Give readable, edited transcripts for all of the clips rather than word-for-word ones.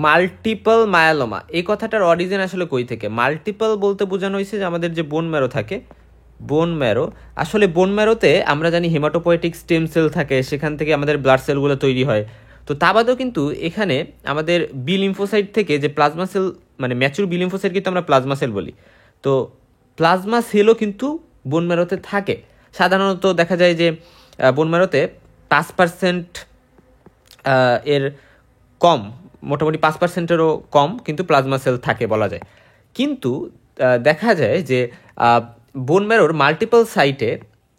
Multiple মায়ালোমা এই কথাটার origin আসলে কই থেকে? মাল্টিপল বলতে বোঝানো হয়েছে যে আমাদের যে বোন ম্যারো থাকে, বোন ম্যারো, আসলে বোন ম্যারোতে আমরা জানি হেমাটোপয়েটিক স্টেম সেল থাকে, সেখান থেকে আমাদের ব্লাড সেলগুলো তৈরি হয়। তো তা বাদেও কিন্তু এখানে আমাদের বি লিম্ফোসাইট থেকে যে প্লাজমা সেল, মানে ম্যাচুর বি লিম্ফোসাইট কিন্তু আমরা প্লাজমা সেল বলি, তো প্লাজমা সেলও কিন্তু বোন ম্যারোতে থাকে। সাধারণত দেখা যায় যে বোন ম্যারোতে 5% এর কম, মোটামুটি 5%-এরও কম কিন্তু প্লাজমা সেল থাকে বলা যায়। কিন্তু দেখা যায় যে বোন ম্যারোর মাল্টিপল সাইটে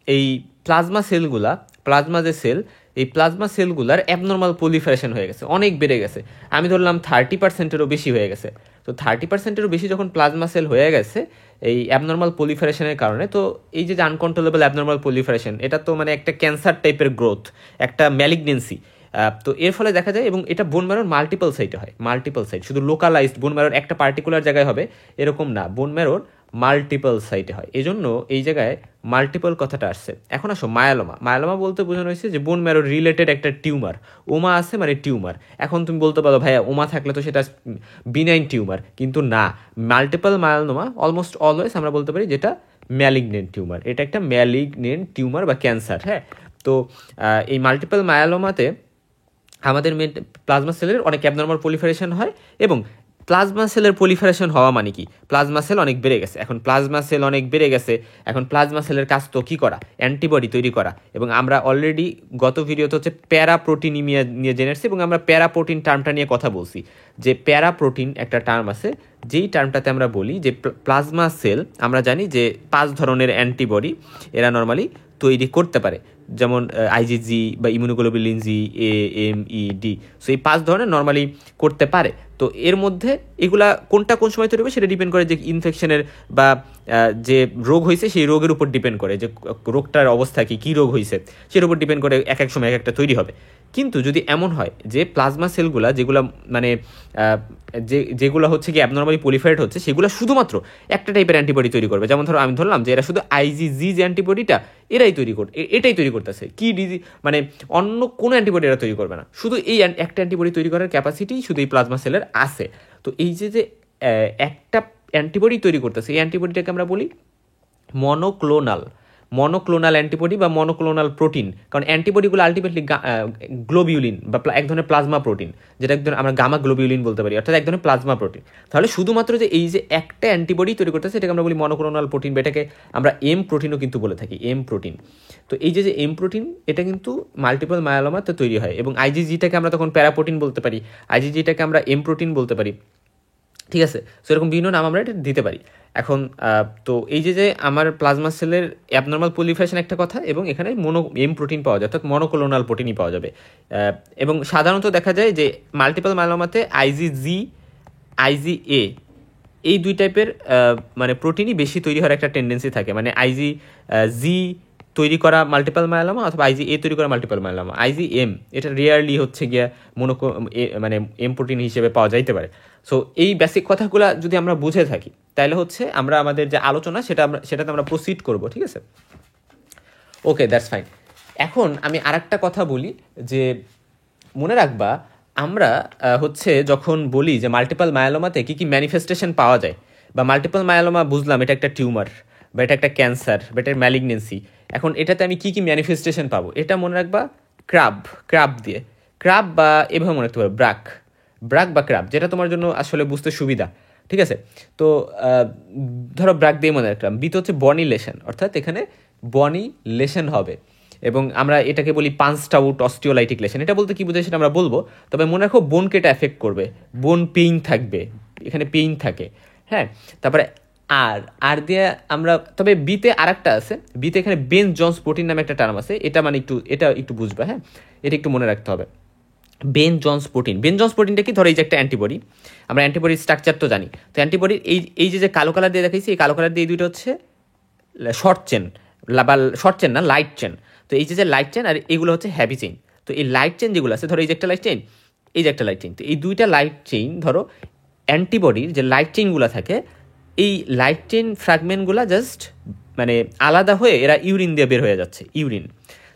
এই প্লাজমা সেলগুলা, প্লাজমা যে সেল, এই প্লাজমা সেলগুলার অ্যাবনর্মাল পলিফারেশন হয়ে গেছে, অনেক বেড়ে গেছে। আমি ধরলাম 30%-এরও বেশি হয়ে গেছে। তো 30%-এরও বেশি যখন প্লাজমা সেল হয়ে গেছে এই অ্যাবনর্মাল পলিফারেশনের কারণে, তো এই যে আনকন্ট্রোলেবল অ্যাবনর্মাল পলিফারেশন, এটা তো মানে একটা ক্যান্সার টাইপের গ্রোথ, একটা ম্যালিগনেন্সি। তো এর ফলে দেখা যায়, এবং এটা বোন ম্যারোর মাল্টিপল সাইটে হয়, মাল্টিপল সাইট, শুধু লোকালাইজড বোন ম্যারোর একটা পার্টিকুলার জায়গায় হবে এরকম না, বোন ম্যারোর মাল্টিপল সাইটে হয়, এজন্য এই জায়গায় মাল্টিপল কথাটা আসছে। এখন আসো মায়ালোমা। মায়ালোমা বলতে বোঝানো হয়েছে যে বোন ম্যারোর রিলেটেড একটা টিউমার, ওমা আছে মানে টিউমার। এখন তুমি বলতে পারো ভাইয়া ওমা থাকলে তো সেটা বিনাইন টিউমার, কিন্তু না, মাল্টিপল মায়ালোমা অলমোস্ট অলওয়েজ আমরা বলতে পারি যেটা ম্যালিগনেন্ট টিউমার, এটা একটা ম্যালিগনেন্ট টিউমার বা ক্যান্সার। হ্যাঁ, তো এই মাল্টিপল মায়ালোমাতে আমাদের প্লাজমা সেলের অনেক অ্যাবনর্মাল পলিফারেশন হয়, এবং প্লাজমা সেলের পলিফারেশন হওয়া মানে কি, প্লাজমা সেল অনেক বেড়ে গেছে। এখন প্লাজমা সেল অনেক বেড়ে গেছে, এখন প্লাজমা সেলের কাজ তো কী করা, অ্যান্টিবডি তৈরি করা। এবং আমরা অলরেডি গত ভিডিওতে হচ্ছে প্যারাপ্রোটিনিমিয়া নিয়ে জেনে এসেছি, এবং আমরা প্যারাপ্রোটিন টার্মটা নিয়ে কথা বলছি, যে প্যারাপ্রোটিন একটা টার্ম আছে, যেই টার্মটাতে আমরা বলি যে প্লাজমা সেল, আমরা জানি যে 5 ধরনের অ্যান্টিবডি এরা নর্মালি তৈরি করতে পারে, যেমন আইজিজি বা ইমিউনোগ্লোবুলিন জি, এ, এম, ই, ডি। সো এই 5 ধরনের নর্মালি করতে পারে। তো এর মধ্যে এগুলা কোনটা কোন সময় তৈরি হবে সেটা ডিপেন্ড করে যে ইনফেকশনের বা যে রোগ হয়েছে সেই রোগের উপর ডিপেন্ড করে, যে রোগটার অবস্থা কী রোগ হয়েছে সের উপর ডিপেন্ড করে এক এক সময় এক একটা তৈরি হবে। কিন্তু যদি এমন হয় যে প্লাজমা সেলগুলা যেগুলো মানে যেগুলো হচ্ছে কি অ্যাবনর্মালি পলিফারেট হচ্ছে, সেগুলো শুধুমাত্র একটা টাইপের অ্যান্টিবডি তৈরি করবে, যেমন ধরো আমি ধরলাম যে এরা শুধু আইজিজি যে অ্যান্টিবডিটা এটাই তৈরি করতেছে, কি ডিজি মানে অন্য কোনো অ্যান্টিবডি এরা তৈরি করবে না, শুধু এই একটা অ্যান্টিবডি তৈরি করার ক্যাপাসিটি শুধু এই প্লাজমা সেলের আছে। তো এই যে একটা অ্যান্টিবডি তৈরি করতেছে, এই অ্যান্টিবডিটাকে আমরা বলি মনোক্লোনাল অ্যান্টিবডি বা মনোক্লোনাল প্রোটিন। কারণ অ্যান্টিবডিগুলো আলটিমেটলি গ্লোবিউলিন বা এক ধরনের প্লাজমা প্রোটিন, যেটা একদম আমরা গামা গ্লোবিউলিন বলতে পারি, অর্থাৎ এক ধরনের প্লাজমা প্রোটিন। তাহলে শুধুমাত্র যে এই যে একটা অ্যান্টিবডি তৈরি করতেছে এটাকে আমরা বলি মনোক্লোনাল প্রোটিন, বা এটাকে আমরা এম প্রোটিনও কিন্তু বলে থাকি, এম প্রোটিন। তো এই যে এম প্রোটিন, এটা কিন্তু মাল্টিপল মায়ালোমাতে তৈরি হয়, এবং আইজিজিটাকে আমরা তখন প্যারাপ্রোটিন বলতে পারি, আইজিজিটাকে আমরা এম প্রোটিন বলতে পারি, ঠিক আছে। সো এরকম বিভিন্ন নাম আমরা এটা দিতে পারি। এখন তো এই যে আমার প্লাজমা সেলের অ্যাবনর্মাল পলিফারেশন একটা কথা, এবং এখানে এম প্রোটিন পাওয়া যায়, অর্থাৎ মনোক্লোনাল প্রোটিনই পাওয়া যাবে। এবং সাধারণত দেখা যায় যে মাল্টিপল মায়ালোমাতে আইজিজি, আইজিএ, এই দুই টাইপের মানে প্রোটিনই বেশি তৈরি হওয়ার একটা টেন্ডেন্সি থাকে। মানে জি তৈরি করা মাল্টিপল মায়ালোমা অথবা আইজিএ তৈরি করা মাল্টিপল মায়ালোমা, আইজিএম এটা রিয়ারলি হচ্ছে গিয়া মানে এম প্রোটিন হিসেবে পাওয়া যাইতে পারে। সো এই বেসিক কথাগুলো যদি আমরা বুঝে থাকি তাহলে হচ্ছে আমরা আমাদের যে আলোচনা সেটাতে আমরা প্রসিড করব, ঠিক আছে। ওকে, দ্যাটস ফাইন। এখন আমি আরেকটা কথা বলি, যে মনে রাখবা আমরা হচ্ছে যখন বলি যে মাল্টিপল মায়ালোমাতে কী কী ম্যানিফেস্টেশন পাওয়া যায়, বা মাল্টিপল মায়ালোমা বুঝলাম এটা একটা টিউমার বা এটা একটা ক্যান্সার বা এটা ম্যালিগনেন্সি, এখন এটাতে আমি কী কী ম্যানিফেস্টেশন পাবো এটা মনে রাখবা ক্রাব দিয়ে, ক্রাব বা এভাবে মনে রাখতে পারো ব্রাক বা ক্রাব, যেটা তোমার জন্য আসলে বুঝতে সুবিধা, ঠিক আছে। তো ধরো ব্রাক দিয়ে মনে রাখলাম। বিতে হচ্ছে বনি লেশন, অর্থাৎ এখানে বনি লেশন হবে, এবং আমরা এটাকে বলি পাঞ্চড আউট অস্টিওলাইটিক লেশন। এটা বলতে কি বোঝায় সেটা আমরা বলবো, তবে মনে রাখো বোনকে এটা এফেক্ট করবে, বোন পেইন থাকবে, এখানে পেইন থাকে। হ্যাঁ, তারপরে আর দিয়ে আমরা, তবে বিতে আর একটা আছে, বিতে এখানে বেন জনস প্রোটিন নামে একটা টার্ম আছে, এটা মানে এটা একটু বুঝবা। হ্যাঁ, এটা একটু মনে রাখতে হবে। বেন জনস প্রোটিনটা কি, ধরো এই যে একটা অ্যান্টিবডি, আমরা অ্যান্টিবডির স্ট্রাকচার তো জানি। তো অ্যান্টিবডির এই যে কালো কালার দিয়ে দেখাইছি, এই কালো কালার দিয়ে এই দুটো হচ্ছে শর্ট চেন, বা শর্ট চেন না, লাইট চেন। তো এই যে লাইট চেন আর এগুলো হচ্ছে হ্যাভি চেইন। তো এই লাইট চেন যেগুলো আছে, ধরো এই যে একটা লাইট চেইন, এই যে একটা লাইট চেইন, তো এই দুইটা লাইট চেইন, ধরো অ্যান্টিবডির যে লাইট চেইনগুলো থাকে, এই লাইট চেইন ফ্র্যাগমেন্টগুলো জাস্ট মানে আলাদা হয়ে এরা ইউরিন দিয়ে বের হয়ে যাচ্ছে, ইউরিন।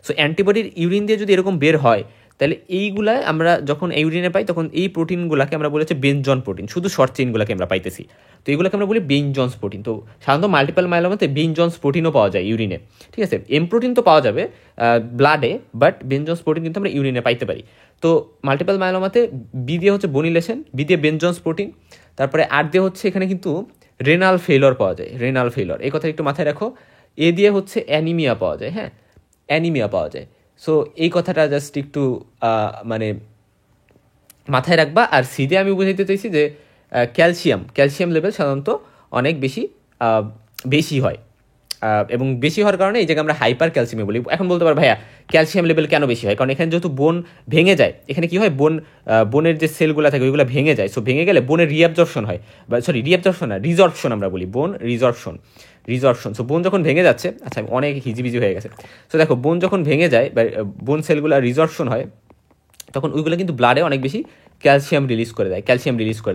সো অ্যান্টিবডির ইউরিন দিয়ে যদি এরকম বের হয়, তাহলে এইগুলা আমরা যখন ইউরিনে পাই তখন এই প্রোটিনগুলোকে আমরা বলেছি বেঞ্জন প্রোটিন, শুধু শর্ট চেইনগুলোকে আমরা পাইতেছি। তো এইগুলোকে আমরা বলি বেঞ্জন্স প্রোটিন। তো সাধারণত মাল্টিপল মাইলোমাতে বেঞ্জন্স প্রোটিনও পাওয়া যায় ইউরিনে, ঠিক আছে। এম প্রোটিন তো পাওয়া যাবে ব্লাডে, বাট বেঞ্জন্স প্রোটিন কিন্তু আমরা ইউরিনে পাইতে পারি। তো মাল্টিপল মাইলোমাতে বি দিয়ে হচ্ছে বনিলেশন, বি দিয়ে বেঞ্জন্স প্রোটিন, তারপরে আর দিয়ে হচ্ছে এখানে কিন্তু রেনাল ফেইলর পাওয়া যায়, রেনাল ফেইলর এই কথা একটু মাথায় রাখো। এ দিয়ে হচ্ছে অ্যানিমিয়া পাওয়া যায়, হ্যাঁ অ্যানিমিয়া পাওয়া যায়। সো এই কথাটা জাস্ট একটু মানে মাথায় রাখবা। আর সি দিয়ে আমি বুঝাইতে চাইছি যে ক্যালসিয়াম লেভেল সাধারণত অনেক বেশি হয়, এবং বেশি হওয়ার কারণে এই জায়গায় আমরা হাইপার ক্যালসিয়ামে বলি। এখন বলতে পারো ভাইয়া ক্যালসিয়াম লেভেল কেন বেশি হয়? কারণ এখানে যেহেতু বোন ভেঙে যায়, এখানে কি হয় বোনের যে সেলগুলো থাকে ওইগুলো ভেঙে যায়। সো ভেঙে গেলে বোনের রিঅ্যাবজর্পশন হয়, বা সরি রিঅ্যাবজর্পশন না, রিজর্পশন আমরা বলি, বোন রিজর্পশন। সো বোন যখন ভেঙে যাচ্ছে, আচ্ছা অনেক হিজিবিজি হয়ে গেছে। সো দেখো বোন যখন ভেঙে যায় বা বোন সেলগুলো রিজর্পশন হয়, তখন ওইগুলো কিন্তু ব্লাডে অনেক বেশি ক্যালসিয়াম রিলিজ করে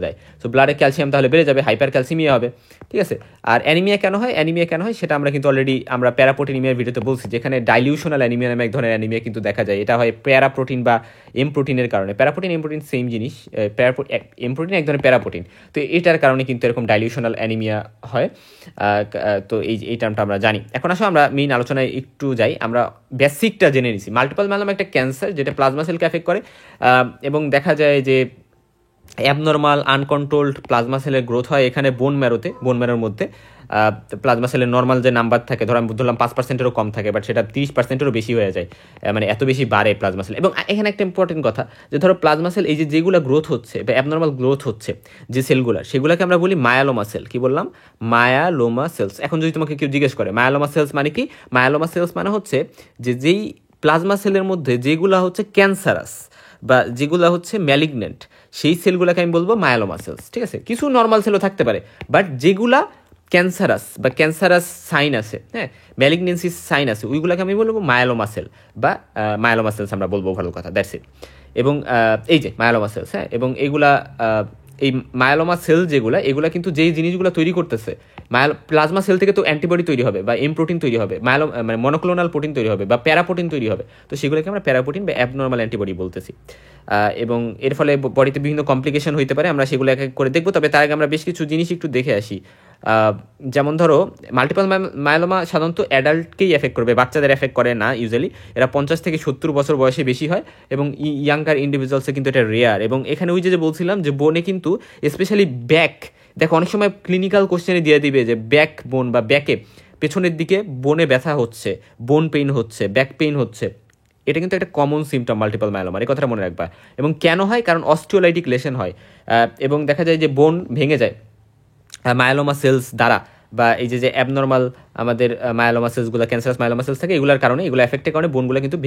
দেয়। সো ব্লাডে ক্যালসিয়াম তাহলে বেড়ে যাবে, হাইপার ক্যালসিমিয়া হবে, ঠিক আছে। আর অ্যানিমিয়া কেন হয় সেটা আমরা কিন্তু অলরেডি আমরা প্যারাপ্রোটিনিমিয়ার ভিডিওতে বলছি, যেখানে ডাইলিউশনাল অ্যানিমিয়া নামে এক ধরনের অ্যানিমিয়া কিন্তু দেখা যায়। এটা হয় প্যারাপ্রোটিন বা এম প্রোটিনের কারণে। প্যারাপ্রোটিন এম প্রোটিন সেম জিনিস, এম প্রোটিন এক ধরনের প্যারাপ্রোটিন। তো এটার কারণে কিন্তু এরকম ডাইলিউশনাল অ্যানিমিয়া হয়। তো এই টার্মটা আমরা জানি। এখন আসো আমরা মেইন আলোচনায় একটু যাই। আমরা বেসিকটা জেনে নিছি। মাল্টিপল মাইলোমা একটা ক্যান্সার যেটা প্লাজমা সেলকে এফেক্ট করে, এবং দেখা যায় যে অ্যাবনর্মাল আনকন্ট্রোলড প্লাজমা সেলের গ্রোথ হয় এখানে বোন ম্যারোর মধ্যে। প্লাজমা সেলের নর্মাল যে নাম্বার থাকে, আমি ধরলাম 5%-এরও কম থাকে, বাট সেটা 30%-এরও বেশি হয়ে যায়, মানে এত বেশি বাড়ে প্লাজমা সেল। এবং এখানে একটা ইম্পর্টেন্ট কথা, যে ধরো প্লাজমা সেল এই যেগুলো গ্রোথ হচ্ছে বা অ্যাবনর্মাল গ্রোথ হচ্ছে যে সেগুলোকে আমরা বলি মায়ালোমা সেল। কি বললাম? Myeloma cells. এখন যদি তোমাকে কেউ জিজ্ঞেস করে মায়ালোমা সেলস মানে কি, মায়ালোমা সেলস মানে হচ্ছে যেই প্লাজমা সেলের মধ্যে যেগুলো হচ্ছে ক্যান্সারাস বা যেগুলো হচ্ছে ম্যালিগনেন্ট, সেই সেলগুলোকে আমি বলবো মায়ালোমা সেলস, ঠিক আছে। কিছু নর্মাল সেলও থাকতে পারে, বাট যেগুলা ক্যান্সারাস সাইন আছে, হ্যাঁ ম্যালিগনেন্সি সাইন আছে, ওইগুলোকে আমি বলবো মায়ালোমা সেল বা মায়ালোমা সেলস আমরা বলবো, ভালো কথা, দ্যাটস ইট। এবং এই যে মায়ালোমা সেলস, হ্যাঁ, এবং এইগুলা এই মায়ালোমা সেল এগুলা কিন্তু যেই জিনিসগুলো তৈরি করতেছে, প্লাজমা সেল থেকে তো অ্যান্টিবডি তৈরি হবে বা এম প্রোটিন তৈরি হবে, মানে মনোক্লোনাল প্রোটিন তৈরি হবে বা প্যারাপ্রোটিন তৈরি হবে। তো সেগুলোকে আমরা প্যারাপ্রোটিন বা অ্যাবনর্মাল অ্যান্টিবডি বলতেছি। এবং এর ফলে বডিতে বিভিন্ন কমপ্লিকেশন হইতে পারে, আমরা সেগুলো এক এক করে দেখবো। তবে তার আগে আমরা বেশ কিছু জিনিস একটু দেখে আসি। যেমন ধরো মাল্টিপল মায়োলোমা সাধারণত অ্যাডাল্টকেই এফেক্ট করবে, বাচ্চাদের এফেক্ট করে না ইউজুয়ালি। এরা 50 থেকে 70 বছর বয়সে বেশি হয়, এবং ইয়াঙ্গার ইন্ডিভিজুয়ালসে কিন্তু এটা রেয়ার। এবং এখানে ওই যে বলছিলাম যে বোনে কিন্তু স্পেশালি ব্যাক, দেখো অনেক সময় ক্লিনিক্যাল কোশ্চেনে দিয়ে দিবে যে ব্যাক বোন বা ব্যাকে পেছনের দিকে বোনে ব্যথা হচ্ছে, বোন পেইন হচ্ছে, ব্যাক পেইন হচ্ছে, এটা কিন্তু একটা কমন সিমটম মাল্টিপল মায়োলোমার, এই কথাটা মনে রাখবা। এবং কেন হয়? কারণ অস্টিওলাইটিক লেশন হয়, এবং দেখা যায় যে বোন ভেঙে যায় মায়োলোমা সেলস দ্বারা, বা এই যে অ্যাবনর্মাল আমাদের মায়োলোমা সেলসগুলো, ক্যান্সারাস মায়োলোমা সেলস থাকে, এগুলোর কারণে, এগুলো এফেক্টের কারণে বোনগুলো কিন্তু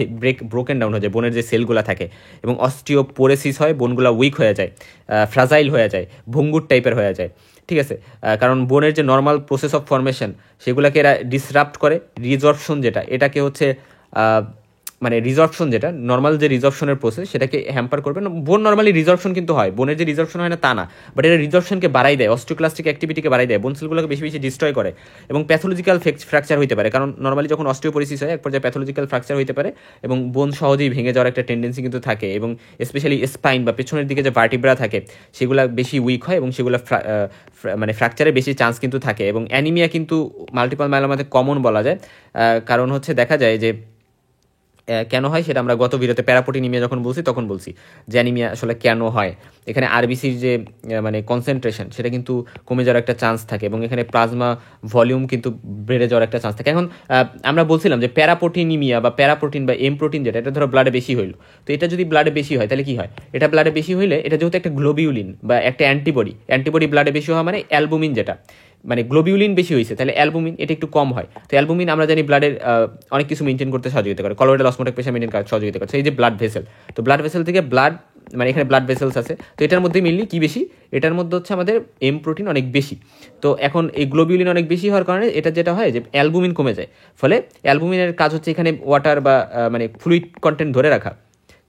ব্রোকেন ডাউন হয়ে যায়, বোনের যে সেলগুলো থাকে, এবং অস্টিওপোরেসিস হয়, বোনগুলো উইক হয়ে যায়, ফ্রাজাইল হয়ে যায়, ভঙ্গুর টাইপের হয়ে যায়, ঠিক আছে। কারণ বোনের যে নর্মাল প্রসেস অফ ফর্মেশন সেগুলোকে এরা ডিসরাপ্ট করে। রিজর্পশন এটাকে হচ্ছে মানে রিজর্পশন নর্মাল যে রিজর্পশনের প্রসেস সেটাকে হ্যাম্পার করবে না। বোন নর্মালি রিজর্পশন কিন্তু হয়, বোনের যে রিজর্পশন হয় না তা না, বাট এটা রিজর্পশনকে বাড়াই দেয়, অস্টিওক্লাস্টিক অ্যাক্টিভিটিকে বাড়াই দেয়, বোন সেলগুলোকে বেশি ডিস্ট্রয় করে, এবং প্যাথোলজিক্যাল ফ্র্যাকচার হইতে পারে। কারণ নর্মালি যখন অস্টিওপোরিসিস হয় এক পর্যায়ে প্যাথোলজিক্যাল ফ্র্যাকচার হইতে পারে, এবং বোন সহজেই ভেঙে যাওয়ার একটা টেন্ডেন্সি কিন্তু থাকে, এবং স্পেশালি স্পাইন বা পেছনের দিকে যে ভার্টিব্রা থাকে সেগুলো বেশি উইক হয়, এবং সেগুলো মানে ফ্র্যাকচারের বেশি চান্স কিন্তু থাকে। এবং অ্যানিমিয়া কিন্তু মাল্টিপল মায়োলোমাতে কমন বলা যায়, কারণ হচ্ছে দেখা যায় যে কেন হয় সেটা আমরা গত ভিডিওতে প্যারাপ্রোটিনিমিয়া যখন বলছি তখন বলছি যে অ্যানিমিয়া আসলে কেন হয়। এখানে আরবিসির যে মানে কনসেন্ট্রেশন সেটা কিন্তু কমে যাওয়ার একটা চান্স থাকে, এবং এখানে প্লাজমা ভলিউম কিন্তু বেড়ে যাওয়ার একটা চান্স থাকে। এখন আমরা বলছিলাম যে প্যারাপ্রোটিনিমিয়া বা প্যারাপ্রোটিন বা এম প্রোটিন এটা ধরো ব্লাডে বেশি হইল, তো এটা যদি ব্লাডে বেশি হয় তাহলে কি হয়? এটা ব্লাডে বেশি হইলে এটা যেহেতু একটা গ্লোবিউলিন বা একটা অ্যান্টিবডি ব্লাডে বেশি হওয়া মানে অ্যালবুমিন, মানে গ্লোবিউলিন বেশি হয়েছে, তাহলে অ্যালবুমিন এটা একটু কম হয়। তো অ্যালবুমিন আমরা জানি ব্লাডের অনেক কিছু মেনটেন করতে সহযোগিতা করে, কলোয়েডাল অসমোটিক প্রেশার মেনটেন করতে সহযোগিতা করে। এই যে ব্লাড ভেসেল, তো ব্লাড ভেসেল থেকে ব্লাড, মানে এখানে ব্লাড ভেসেলস আছে, তো এটার মধ্যে মেনলি কি বেশি? এটার মধ্যে হচ্ছে আমাদের এম প্রোটিন অনেক বেশি। তো এখন এই গ্লোবিউলিন অনেক বেশি হওয়ার কারণে এটা যেটা হয় যে অ্যালবুমিন কমে যায়, ফলে অ্যালবুমিনের কাজ হচ্ছে এখানে ওয়াটার বা মানে ফ্লুইড কন্টেন্ট ধরে রাখা।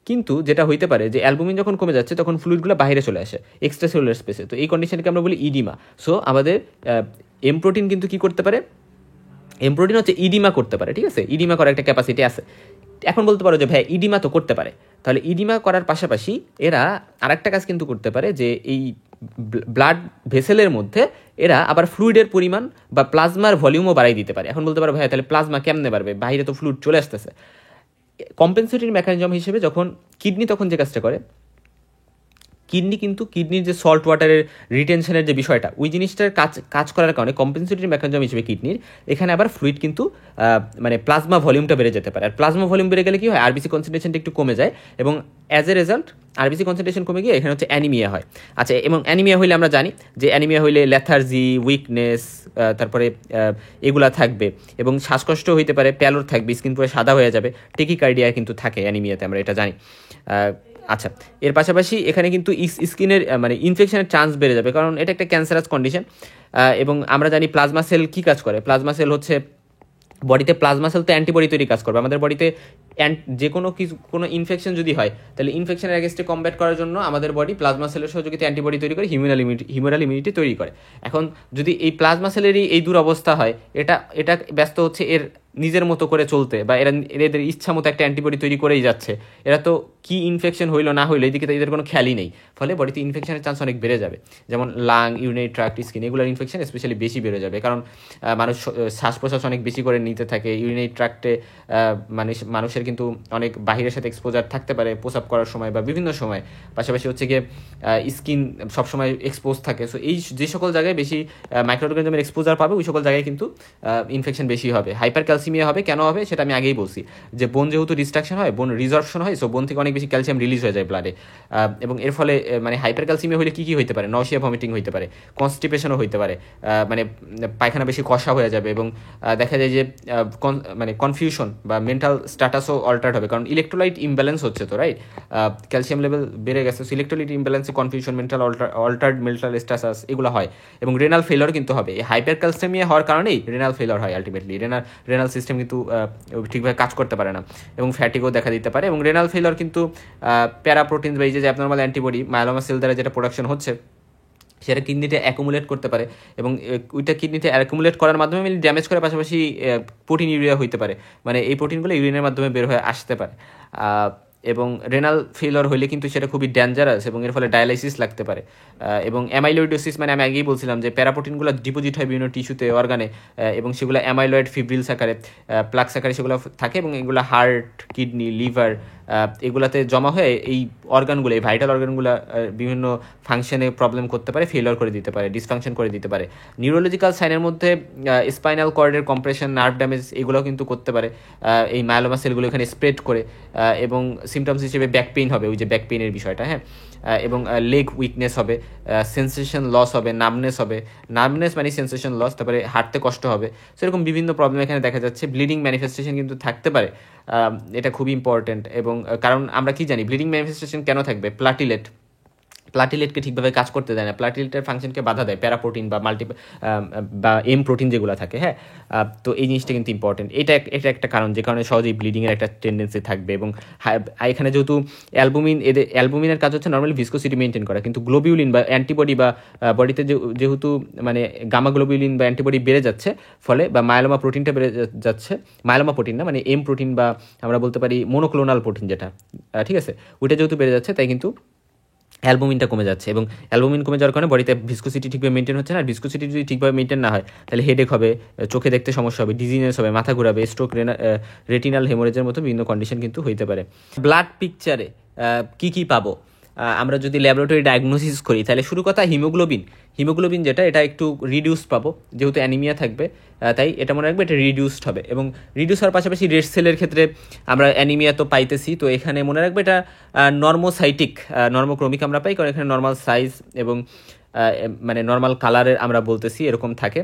কিন্তু যেটা হইতে পারে যে অ্যালবুমিন যখন কমে যাচ্ছে তখন ফ্লুইডগুলো বাইরে চলে আসে এক্সট্রা সেলুলার স্পেসে, তো এই কন্ডিশনকে আমরা বলি ইডিমা। সো আমাদের এম প্রোটিন কিন্তু কি করতে পারে? এম প্রোটিন হচ্ছে ইডিমা করতে পারে, ঠিক আছে, ইডিমা করার একটা ক্যাপাসিটি আছে। এখন বলতে পারো যে ভাই ইডিমা তো করতে পারে, তাহলে ইডিমা করার পাশাপাশি এরা আরেকটা কাজ কিন্তু করতে পারে যে এই ব্লাড ভেসেলের মধ্যে এরা আবার ফ্লুইডের পরিমাণ বা প্লাজমার ভলিউমও বাড়াই দিতে পারে। এখন বলতে পারো ভাই তাহলে প্লাজমা কেমনে বাড়বে, বাইরে তো ফ্লুইড চলে আসতেছে। কম্পেনসেটরি মেকানিজম হিসেবে যখন কিডনি তখন যে কাজটা করে, কিডনির যে সল্ট ওয়াটারের রিটেনশনের যে বিষয়টা, ওই জিনিসটার কাজ করার কারণে কম্পেনসেটরি মেকানিজম হিসেবে কিডনির এখানে আবার ফ্লুইড কিন্তু মানে প্লাজমা ভলিউমটা বেড়ে যেতে পারে। আর প্লাজমা ভলিউম বেড়ে গেলে কি হয়, আরবিসি কনসেন্ট্রেশনটা একটু কমে যায় এবং as a result RBC concentration কমে গিয়ে এখানে হচ্ছে অ্যানিমিয়া হয়। আচ্ছা, এবং অ্যানিমিয়া হইলে আমরা জানি যে অ্যানিমিয়া হইলে লেথার্জি, উইকনেস, তারপরে এগুলা থাকবে এবং শ্বাসকষ্ট হইতে পারে, প্যালোর থাকবে, স্কিন পুরো সাদা হয়ে যাবে, টেকিকার্ডিয়া কিন্তু থাকে অ্যানিমিয়াতে, আমরা এটা জানি। আচ্ছা, এর পাশাপাশি এখানে কিন্তু স্কিনের মানে ইনফেকশনের চান্স বেড়ে যাবে, কারণ এটা একটা ক্যান্সারাস কন্ডিশন। এবং আমরা জানি প্লাজমা সেল কী কাজ করে, প্লাজমা সেল হচ্ছে বডিতে, প্লাজমা সেল তো অ্যান্টিবডি তৈরি কাজ করবে। আমাদের বডিতে যে কোনো ইনফেকশন যদি হয়, তাহলে ইনফেকশনের অ্যাগেন্স্টে কমব্যাট করার জন্য আমাদের বডি প্লাজমা সেলের সহযোগিতা অ্যান্টিবডি তৈরি করে হিউম্যানাল ইমিউনিটি তৈরি করে। এখন যদি এই প্লাজমা সেলেরই এই দুরবস্থা হয়, এটা ব্যস্ত হচ্ছে এর নিজের মতো করে চলতে, বা এদের ইচ্ছা মতো একটা অ্যান্টিবডি তৈরি করেই যাচ্ছে, এরা তো কি ইনফেকশন হইলো না হইলো এদিকে তো এদের কোনো খেয়ালই নেই, ফলে বডিতে ইনফেকশনের চান্স অনেক বেড়ে যাবে। যেমন লাং, ইউরিনারি ট্র্যাক্ট, স্কিন, এগুলোর ইনফেকশন স্পেশালি বেশি বেড়ে যাবে, কারণ মানুষ শ্বাস প্রশ্বাস অনেক বেশি করে নিতে থাকে। ইউরিনারি ট্র্যাক্টে মানুষের কিন্তু অনেক বাহিরের সাথে এক্সপোজার থাকতে পারে প্রস্রাব করার সময় বা বিভিন্ন সময়। পাশাপাশি হচ্ছে গিয়ে স্কিন সবসময় এক্সপোজ থাকে। সো এই যে সকল জায়গায় বেশি মাইক্রোঅর্গানিজমের এক্সপোজার পাবে, ওই সকল জায়গায় কিন্তু ইনফেকশন বেশি হবে। হাইপার ক্যালসিমিয়া হবে, কেন হবে সেটা আমি আগেই বলছি, যে বোন যেহেতু ডিস্ট্রাকশন হয়, বোন রিজর্পশন হয়, সো বোন থেকে অনেক বেশি ক্যালসিয়াম রিলিজ হয়ে যায় ব্লাডে, এবং এর ফলে মানে হাইপার ক্যালসিমিয়া হলে কী হইতে পারে, নশিয়া, ভমিটিং হইতে পারে, কনস্টিপেশনও হইতে পারে, মানে পায়খানা বেশি কষা হয়ে যাবে, এবং দেখা যায় যে মানে কনফিউশন বা মেন্টাল স্ট্যাটাসও অল্টার্ড হবে, কারণ ইলেকট্রোলাইট ইমব্যালেন্স হচ্ছে তো, রাইট? ক্যালসিয়াম লেভেল বেড়ে গেছে, সো ইলেকট্রোলাইট ইমব্যালেন্সে confusion, mental altered mental status এগুলো হয়, এবং রেনাল ফেলার কিন্তু হবে। এই হাইপার ক্যালসিমিয়া হওয়ার কারণেই রেনাল ফেলার হয় আলটিমেটলি। রেনাল সিস্টেম কিন্তু ঠিকভাবে কাজ করতে পারে না, এবং ফ্যাটিকও দেখা দিতে পারে। এবং রেনাল ফেলার কিন্তু প্যারাপ্রোটিন বা এই যে অ্যাবনর্মাল অ্যান্টিবডি মায়োলোমা সেল দ্বারা যেটা প্রোডাকশন হচ্ছে, সেটা কিডনিতে অ্যাকুমুলেট করতে পারে, এবং ওইটা কিডনিতে অ্যাকুমুলেট করার মাধ্যমে ড্যামেজ করার পাশাপাশি প্রোটিন ইউরিয়া হইতে পারে, মানে এই প্রোটিনগুলো ইউরিনের মাধ্যমে বের হয়ে আসতে পারে। এবং রেনাল ফেলার হইলে কিন্তু সেটা খুবই ডেঞ্জারাস, এবং এর ফলে ডায়ালাইসিস লাগতে পারে। এবং অ্যামাইলয়েডোসিস, মানে আমি আগেই বলছিলাম যে প্যারাপ্রোটিনগুলো ডিপোজিট হয় বিভিন্ন টিস্যুতে, অর্গানে, এবং সেগুলো অ্যামাইলয়েড ফিব্রিলস আকারে, প্লাক্স আকারে সেগুলো থাকে, এবং এগুলো হার্ট, কিডনি, লিভার এগুলাতে জমা হয়ে এই অর্গানগুলো, এই ভাইটাল অর্গানগুলো বিভিন্ন ফাংশনে প্রবলেম করতে পারে, ফেলার করে দিতে পারে, ডিসফাংশন করে দিতে পারে। নিউরোলজিক্যাল সাইনের মধ্যে স্পাইনাল কর্ডের কম্প্রেশন, নার্ভ ড্যামেজ এগুলোও কিন্তু করতে পারে এই মায়োলোমা সেলগুলো এখানে স্প্রেড করে, এবং সিমটমস হিসেবে ব্যাক পেইন হবে, ওই যে ব্যাক পেইনের বিষয়টা, হ্যাঁ, এবং লেগ উইকনেস হবে, সেন্সেশন লস হবে, নামনেস হবে, নামনেস মানে সেন্সেশন লস, তারপরে হাঁটতে কষ্ট হবে। সেরকম বিভিন্ন প্রবলেম এখানে দেখা যাচ্ছে। ব্লিডিং ম্যানিফেস্টেশন কিন্তু থাকতে পারে, এটা খুবই ইম্পর্টেন্ট। এবং কারণ আমরা কি জানি ব্লিডিং ম্যানিফেস্টেশন কেন থাকবে, প্লাটিলেটকে ঠিকভাবে কাজ করতে দেয় না, প্লাটিলেটের ফাংশনকে বাধা দেয় প্যারাপ্রোটিন বা এম প্রোটিন যেগুলো থাকে, হ্যাঁ। তো এই জিনিসটা কিন্তু ইম্পর্টেন্ট, এটা একটা কারণ যে কারণে সহজেই ব্লিডিংয়ের একটা টেন্ডেন্সি থাকবে। এবং এখানে যেহেতু অ্যালবুমিনের কাজ হচ্ছে নর্মালি ভিসকোসিটি মেনটেন করা, কিন্তু গ্লোবিউলিন বা অ্যান্টিবডি বা বডিতে যেহেতু মানে গামা গ্লোবিউলিন বা অ্যান্টিবডি বেড়ে যাচ্ছে, ফলে বা মায়োলোমা প্রোটিনটা বেড়ে যাচ্ছে, মায়োলোমা প্রোটিন না, মানে এম প্রোটিন বা আমরা বলতে পারি মোনোক্লোনাল প্রোটিন যেটা, ঠিক আছে, ওইটা যেহেতু বেড়ে যাচ্ছে, তাই কিন্তু অ্যালবুমিনটা কমে যাচ্ছে, এবং অ্যালবুমিন কমে যাওয়ার কারণে বডিতে ভিসকোসিটি ঠিকভাবে মেনটেন হচ্ছে না। আর ভিসকোসিটি যদি ঠিকভাবে মেনটেন না হয়, তাহলে হেডেক হবে, চোখে দেখতে সমস্যা হবে, ডিজিনেস হবে, মাথা ঘোরাবে, স্ট্রোক, রেটিনাল হেমোরেজের মতো বিভিন্ন কন্ডিশন কিন্তু হইতে পারে। ব্লাড পিকচারে কি পাবো, আমরা যদি ল্যাবরেটরি ডায়াগনোসিস করি, তাহলে শুরু কথা হিমোগ্লোবিন যেটা, এটা একটু রিডিউসড পাবো, যেহেতু অ্যানিমিয়া থাকবে, তাই এটা মনে রাখবে এটা রিডিউসড হবে। এবং রিডিউস হওয়ার পাশাপাশি রেড সেলের ক্ষেত্রে আমরা অ্যানিমিয়া তো পাইতেছি, তো এখানে মনে রাখবে এটা নর্মোসাইটিক, নর্মোক্রমিক আমরা পাই, কারণ এখানে নর্মাল সাইজ এবং মানে নর্মাল কালারের আমরা বলতেছি এরকম থাকে।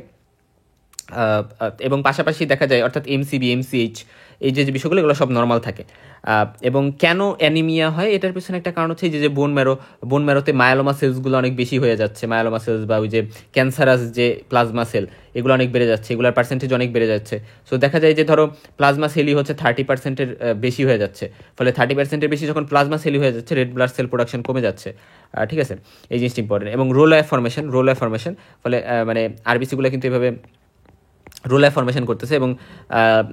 এবং পাশাপাশি দেখা যায় অর্থাৎ এমসিবি, এমসিএইচ, এই যে বিষয়গুলো এগুলো সব নর্মাল থাকে। এবং কেন অ্যানিমিয়া হয়, এটার পিছনে একটা কারণ হচ্ছে যে বোন ম্যারোতে মায়োলোমা সেলসগুলো অনেক বেশি হয়ে যাচ্ছে, মায়োলোমা সেলস বা ওই যে ক্যান্সারাস যে প্লাজমা সেল, এগুলো অনেক বেড়ে যাচ্ছে, এগুলোর পার্সেন্টেজ অনেক বেড়ে যাচ্ছে। সো দেখা যায় যে ধরো প্লাজমা সেলই হচ্ছে 30% বেশি হয়ে যাচ্ছে, ফলে 30% বেশি যখন প্লাজমা সেলই হয়ে যাচ্ছে, রেড ব্লাড সেল প্রোডাকশন কমে যাচ্ছে, ঠিক আছে, এই জিনিসটা ইম্পর্টেন্ট। এবং রোল অ্যাফ ফরমেশন, ফলে মানে আরবিসিগুলো কিন্তু এভাবে রোলার ফর্মেশন করতেছে এবং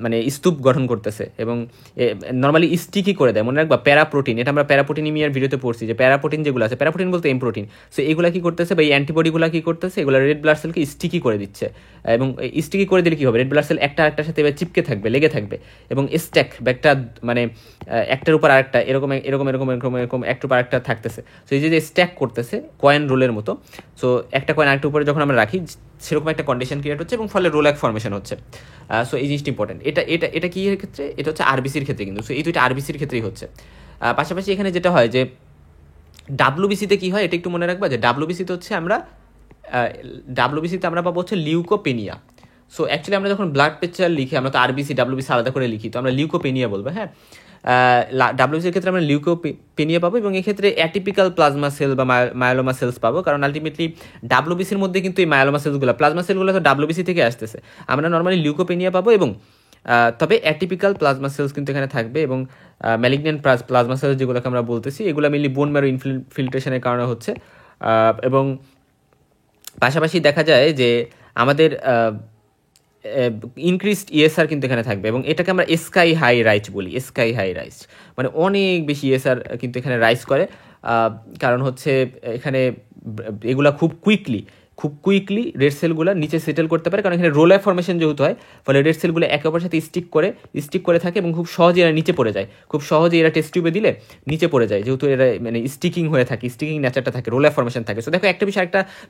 মানে স্তূপ গঠন করতেছে এবং নর্মালি স্টিকি করে দেয়। মনে রাখবা প্যারাপ্রোটিন, এটা আমরা প্যারাপ্রোটিনিমিয়ার ভিডিওতে পড়ছি যে প্যারাপ্রোটিন যেগুলো আছে, প্যারাপ্রোটিন বলতে এম প্রোটিন, সো এগুলো কী করতেছে বা এই অ্যান্টিবডিগুলো কী করতেছে, এগুলো রেড ব্লাড সেলকে স্টিকি করে দিচ্ছে। এবং স্টিকি করে দিলে কী হবে, রেড ব্লাড সেল একটা আরেকটার সাথে এবার চিপকে থাকবে, লেগে থাকবে এবং স্ট্যাক বা একটা মানে একটার উপর আরেকটা এরকম এরকম এরকম এরকম এরকম একটার উপর আরেকটা থাকতেছে। সো এই যে স্ট্যাক করতেছে কয়েন রোলের মতো, সো একটা কয়েন আরেকটার উপরে যখন আমরা রাখি সেরকম একটা কন্ডিশন ক্রিয়েট হচ্ছে এবং ফলে রোল্যাক ফর্মেশন হচ্ছে। সো এই জিনিসটা ইম্পর্টেন্ট। এটা কি এর ক্ষেত্রে, এটা হচ্ছে আরবিসির ক্ষেত্রে কিন্তু। সো এই দুইটা আরবিসির ক্ষেত্রেই হচ্ছে। পাশাপাশি এখানে যেটা হয় যে ডাব্লিউবিসিতে কী হয় এটা একটু মনে রাখবা যে ডাব্লিউবিসিতে হচ্ছে আমরা ডাব্লিউবিসিতে আমরা পাবো হচ্ছে লিউকোপেনিয়া। সো অ্যাকচুয়ালি আমরা যখন ব্লাড প্রেশার লিখি, আমরা তো আরবিসি ডাব্লিউবিসি আলাদা করে লিখি, তো আমরা লিউকোপেনিয়া বলবো। হ্যাঁ, ডাব্লিউবিসির ক্ষেত্রে আমরা লিউকোপেনিয়া পাবো এবং এক্ষেত্রে অ্যাটিপিক্যাল প্লাজমা সেল বা মায়োলোমা সেলস পাবো, কারণ আলটিমেটলি ডাব্লিউবিসির মধ্যে কিন্তু এই মায়োলোমা সেলসগুলো, প্লাজমা সেলগুলো তো ডাব্লিউবিসি থেকে আসতেছে। আমরা নর্মালি লিউকোপেনিয়া পাবো এবং তবে অ্যাটিপিক্যাল প্লাজমা সেলস কিন্তু এখানে থাকবে এবং ম্যালিগন্যান্ট প্লাজমা সেলস যেগুলোকে আমরা বলতেছি, এগুলো মেনলি বোন ম্যারো ইনফিল্ট্রেশনের কারণে হচ্ছে। এবং পাশাপাশি দেখা যায় যে আমাদের ইনক্রিজড ইএসআর কিন্তু এখানে থাকবে এবং এটাকে আমরা স্কাই হাই রাইজ বলি। স্কাই হাই রাইজ মানে অনেক বেশি ইএসআর কিন্তু এখানে রাইজ করে, কারণ হচ্ছে এখানে এগুলা খুব কুইকলি রেড সেলগুলো নিচে সেটেল করতে পারে, কারণ এখানে রোলার ফর্মেশন যেহেতু হয়, ফলে রেড সেলগুলো একে অপরের সাথে স্টিক করে থাকে এবং খুব সহজে এরা নিচে পড়ে যায়। খুব সহজে এরা টেস্ট টিউবে দিলে নিচে পড়ে যায়, যেহেতু এরা মানে স্টিকিং হয়ে থাকে, স্টিকিং নেচারটা থাকে, রোলার ফর্মেশন থাকে। সো দেখো একটা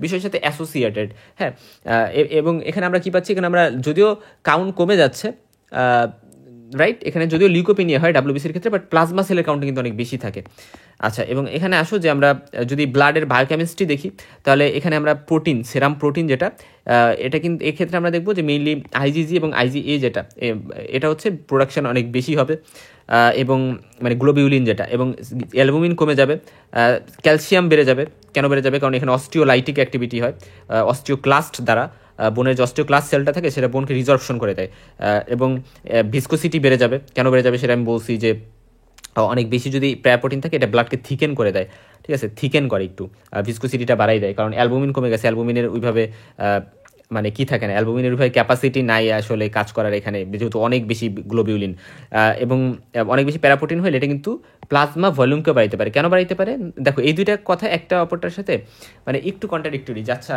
বিষয়ের সাথে অ্যাসোসিয়েটেড। হ্যাঁ, এবং এখানে আমরা কী পাচ্ছি, এখানে আমরা যদিও কাউন্ট কমে যাচ্ছে, রাইট, এখানে যদিও লিউকোপেনিয়া হয় ডাব্লিউবিসির ক্ষেত্রে, বাট প্লাজমা সেলের কাউন্ট কিন্তু অনেক বেশি থাকে। আচ্ছা, এবং এখানে আসো যে আমরা যদি ব্লাডের বায়োকেমিস্ট্রি দেখি, তাহলে এখানে আমরা প্রোটিন, সেরাম প্রোটিন যেটা, এটা কিন্তু এক্ষেত্রে আমরা দেখবো যে মেইনলি আইজিজি এবং আইজিএ যেটা, এটা হচ্ছে প্রোডাকশন অনেক বেশি হবে এবং মানে গ্লোবিউলিন যেটা, এবং অ্যালবুমিন কমে যাবে, ক্যালসিয়াম বেড়ে যাবে। কেন বেড়ে যাবে? কারণ এখানে অস্টিওলাইটিক অ্যাক্টিভিটি হয় অস্টিওক্লাস্ট দ্বারা। বোনের যে অস্টিওক্লাস্ট সেলটা থাকে সেটা বোনকে রিজর্পশন করে দেয় এবং ভিসকোসিটি বেড়ে যাবে। কেন বেড়ে যাবে সেটা আমি বলছি যে অনেক বেশি যদি প্যারাপ্রোটিন থাকে এটা ব্লাডকে থিকেন করে দেয়, ঠিক আছে, থিকেন করে একটু, ভিসকোসিটিটা বাড়াই দেয়, কারণ অ্যালবুমিন কমে গেছে। অ্যালবুমিনের ওইভাবে মানে কি থাকে না, অ্যালবুমিনের ওইভাবে ক্যাপাসিটি নাই আসলে কাজ করার এখানে, যেহেতু অনেক বেশি গ্লোবিউলিন এবং অনেক বেশি প্যারাপ্রোটিন হলে এটা কিন্তু প্লাজমা ভলিউমকে বাড়াইতে পারে। কেন বাড়াইতে পারে? দেখো এই দুইটা কথা একটা অপরটার সাথে মানে একটু কন্ট্রাডিক্টরি। আচ্ছা,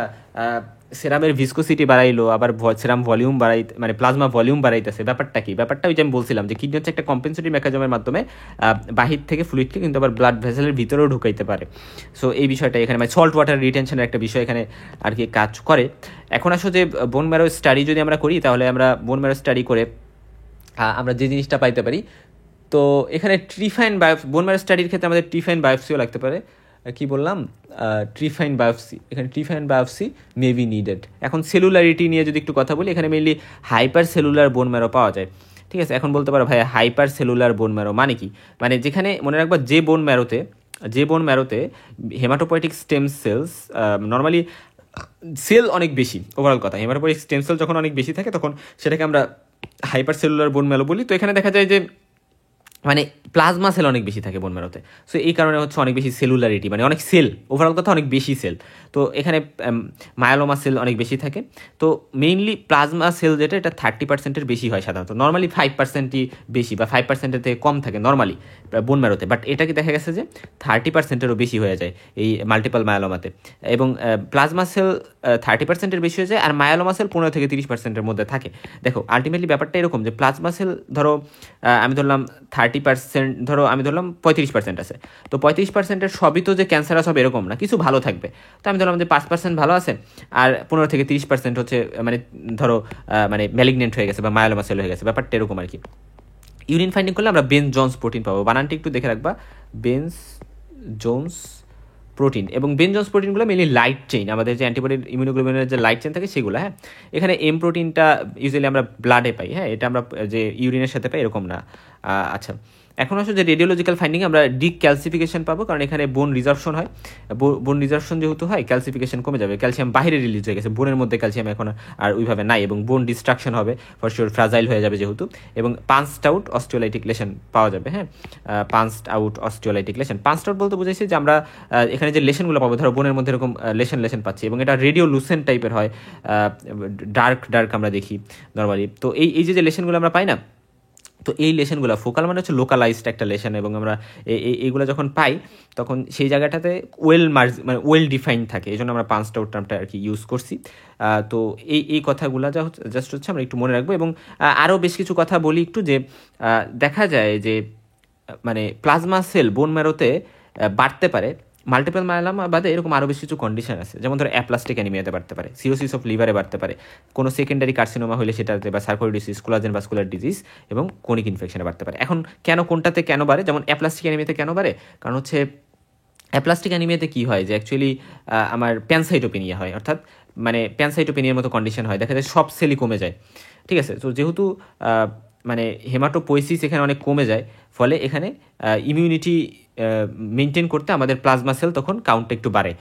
সেরামের ভিসকোসিটি বাড়াইলো, আবার সেরাম ভলিউম মানে প্লাজমা ভলিউম বাড়াইতেছে, ব্যাপারটা কি? ব্যাপারটা ওই যে আমি বলছিলাম যে কিডনি হচ্ছে একটা কম্পেনসেটরি মেকানিজমের মাধ্যমে বাহির থেকে ফ্লুইডকে কিন্তু আবার ব্লাড ভেসেলের ভিতরেও ঢুকাইতে পারে। সো এই বিষয়টা এখানে মানে সল্ট ওয়াটার রিটেনশনের একটা বিষয় এখানে আর কি কাজ করে। এখন আসো যে বোন ম্যারো স্টাডি যদি আমরা করি, তাহলে আমরা বোন ম্যারো স্টাডি করে আমরা যে জিনিসটা পাইতে পারি, তো এখানে ট্রিফাইন বোন ম্যারো স্টাডির ক্ষেত্রে আমাদের ট্রিফাইন বায়োপসিও লাগতে পারে। কি বললাম? ট্রিফাইন বায়োপসি, এখানে ট্রিফাইন বায়োপসি মে বি নিডেড। এখন সেলুলারিটি নিয়ে যদি একটু কথা বলি, এখানে mainly hyper cellular bone marrow পাওয়া যায়, ঠিক আছে। এখন বলতে পারো ভাই হাইপার সেলুলার বোন ম্যারো মানে কি? মানে যেখানে মনে রাখবা যে বোন ম্যারোতে haematopoietic stem cells, normally cell অনেক বেশি, ওভারঅল কথা, হেমাটোপয়েটিক স্টেম সেল যখন অনেক বেশি থাকে তখন সেটাকে আমরা হাইপার সেলুলার বোন ম্যারো বলি। তো এখানে দেখা যায় যে মানে প্লাজমা সেল অনেক বেশি থাকে বোন ম্যারোতে। সো এই কারণে হচ্ছে অনেক বেশি সেলুলারিটি, মানে অনেক সেল, ওভারঅল কথা অনেক বেশি সেল। তো এখানে মায়োলোমা সেল অনেক বেশি থাকে। তো মেইনলি প্লাজমা সেল যেটা, এটা 30%-এর বেশি হয় সাধারণত। নর্মালি 5%ই বেশি বা 5%-এর থেকে কম থাকে নর্মালি বোন ম্যারোতে, বাট এটাকে দেখা গেছে যে 30%-এরও বেশি হয়ে যায় এই মাল্টিপল মায়োলোমাতে। এবং প্লাজমা সেল 30%-এর বেশি হয়ে যায়, আর মায়োলোমা সেল 15-30%-এর মধ্যে থাকে। দেখো আলটিমেটলি ব্যাপারটা এরকম যে প্লাজমা সেল ধরো আমি ধরলাম 30%, ধরো আমি ধরলাম 35% আছে, তো 35%-এর সবই তো যে ক্যান্সারাস হবে এরকম না, কিছু ভালো থাকবে। তো আমি ধরলাম যে 5% ভালো আছে আর 15-30% হচ্ছে মানে ধরো মানে ম্যালিগনেন্ট হয়ে গেছে বা মায়োলোমা সেল হয়ে গেছে, ব্যাপারটা এরকম আর কি। ইউরিন ফাইন্ডিং করলে আমরা বেন জোন্স প্রোটিন পাবো, বানানটি একটু দেখে রাখবা, বেনস জোন্স প্রোটিন। এবং বেন জোন্স প্রোটিনগুলো মেনলি লাইট চেইন, আমাদের যে অ্যান্টিবডির ইমিউনোগ্লোবিনের যে লাইট চেইন থাকে সেগুলো। হ্যাঁ, এখানে এম প্রোটিনটা ইউজুয়ালি আমরা ব্লাডে পাই, হ্যাঁ, এটা আমরা যে ইউরিনের সাথে পাই এরকম না। আচ্ছা, এখন আসলে যে রেডিওলজিক্যাল ফাইন্ডিং আমরা ডিক্যালসিফিকেশন পাবো, কারণ এখানে বোন রিজার্পশন হয়, বোন রিজার্পশন যেহেতু হয় ক্যালসিফিকেশন কমে যাবে, ক্যালসিয়াম বাইরে রিলিজ হয়ে গেছে, বোনের মধ্যে ক্যালসিয়াম এখন আর ওইভাবে নাই, এবং বোন ডিস্ট্রাকশন হবে ফর শিওর, ফ্রাজাইল হয়ে যাবে যেহেতু, এবং পাঞ্চড আউট অস্টিওলাইটিক লেশন পাওয়া যাবে। হ্যাঁ, punched out osteolytic lesion, punched out বলতে বুঝাইছে যে আমরা এখানে যে লেশনগুলো পাবো, ধরো বোনের মধ্যে এরকম লেশন পাচ্ছি, এবং এটা রেডিও লুসেন্ট টাইপের হয়, ডার্ক আমরা দেখি নর্মালি। তো এই যে লেশনগুলো আমরা পাই না, তো এই লেশনগুলো ফোকাল মানে হচ্ছে লোকালাইজড একটা লেশন, এবং আমরা এইগুলো যখন পাই তখন সেই জায়গাটাতে মানে ওয়েল ডিফাইন্ড থাকে, এই জন্য আমরা পাঞ্চড আউট টার্মটা আর কি ইউজ করছি। তো এই কথাগুলো জাস্ট হচ্ছে আমরা একটু মনে রাখবো। এবং আরও বেশ কিছু কথা বলি একটু, যে দেখা যায় যে মানে প্লাজমা সেল বোন ম্যারোতে বাড়তে পারে, মাল্টিপল মায়োলামা বাদে এরকম আরও বেশ কিছু কন্ডিশন আছে, যেমন ধরো অ্যাপ্লাস্টিক অ্যানিমিয়াতে বাড়তে পারে, সিরোসিস অফ লিভারে বাড়তে পারে, কোনো সেকেন্ডারি কার্সিনোমা হলে সেটাতে, বা সার্কোইডোসিস, কোলাজেন ভাস্কুলার ডিজিজ এবং কোনিক ইনফেকশনে বাড়তে পারে। এখন কোনটাতে কেন বাড়ে, যেমন অ্যাপ্লাস্টিক অ্যানিমিয়াতে কেন বাড়ে, কারণ হচ্ছে অ্যাপ্লাস্টিক অ্যানিমিয়াতে কী হয় যে অ্যাকচুয়ালি আমার প্যানসাইটোপেনিয়া হয়, অর্থাৎ মানে প্যানসাইটোপেনিয়ার মতো কন্ডিশন হয়, দেখা যায় সব সেলই কমে যায়। ঠিক আছে, তো যেহেতু মানে হেমাটোপোয়েসিস এখানে অনেক কমে যায়, ফলে এখানে ইমিউনিটি মেনটেন করতে আমাদের প্লাজমা সেল তখন কাউন্টটা একটু বাড়ে,